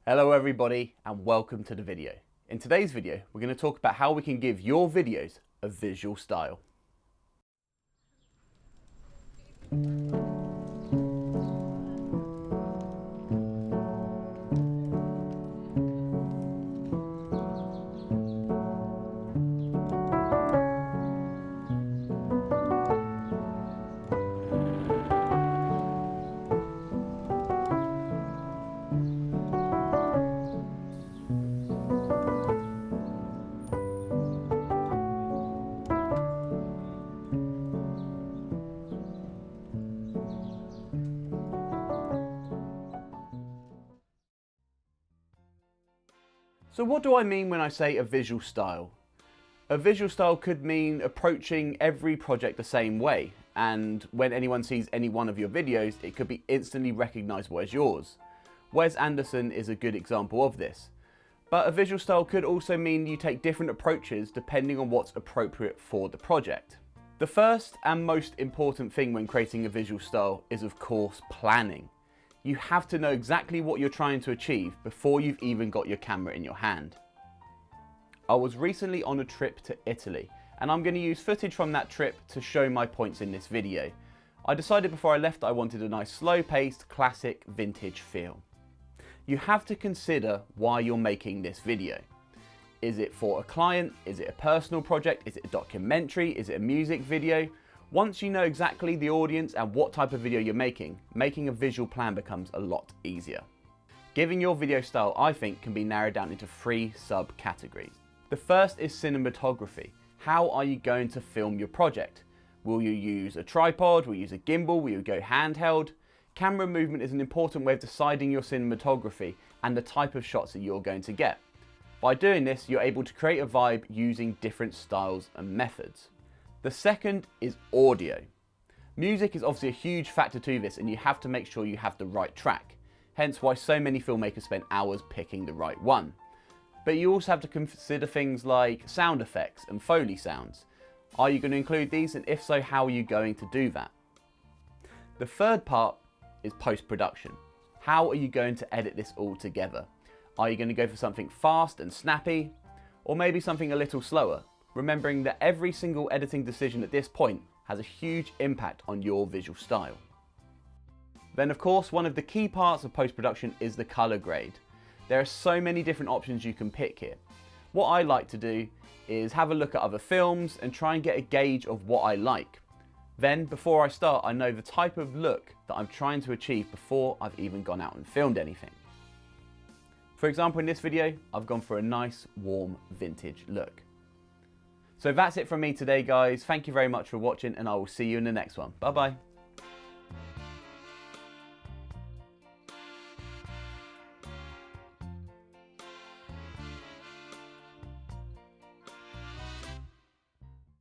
Hello everybody and welcome to the video. In today's video, we're going to talk about how we can give your videos a visual style. So what do I mean when I say a visual style? A visual style could mean approaching every project the same way, and when anyone sees any one of your videos, it could be instantly recognizable as yours. Wes Anderson is a good example of this. But a visual style could also mean you take different approaches depending on what's appropriate for the project. The first and most important thing when creating a visual style is, of course, planning. You have to know exactly what you're trying to achieve before you've even got your camera in your hand. I was recently on a trip to Italy, and I'm going to use footage from that trip to show my points in this video. I decided before I left that I wanted a nice slow-paced, classic, vintage feel. You have to consider why you're making this video. Is it for a client? Is it a personal project? Is it a documentary? Is it a music video? Once you know exactly the audience and what type of video you're making a visual plan becomes a lot easier. Giving your video style, I think, can be narrowed down into 3 subcategories. The first is cinematography. How are you going to film your project? Will you use a tripod? Will you use a gimbal? Will you go handheld? Camera movement is an important way of deciding your cinematography and the type of shots that you're going to get. By doing this, you're able to create a vibe using different styles and methods. The second is audio. Music is obviously a huge factor to this, and you have to make sure you have the right track. Hence why so many filmmakers spend hours picking the right one. But you also have to consider things like sound effects and Foley sounds. Are you going to include these, and if so, how are you going to do that? The third part is post-production. How are you going to edit this all together? Are you going to go for something fast and snappy, or maybe something a little slower? Remembering that every single editing decision at this point has a huge impact on your visual style. Then of course, one of the key parts of post-production is the color grade. There are so many different options you can pick here. What I like to do is have a look at other films and try and get a gauge of what I like. Then before I start, I know the type of look that I'm trying to achieve before I've even gone out and filmed anything. For example, in this video, I've gone for a nice, warm, vintage look. So that's it from me today, guys. Thank you very much for watching, and I will see you in the next one. Bye bye.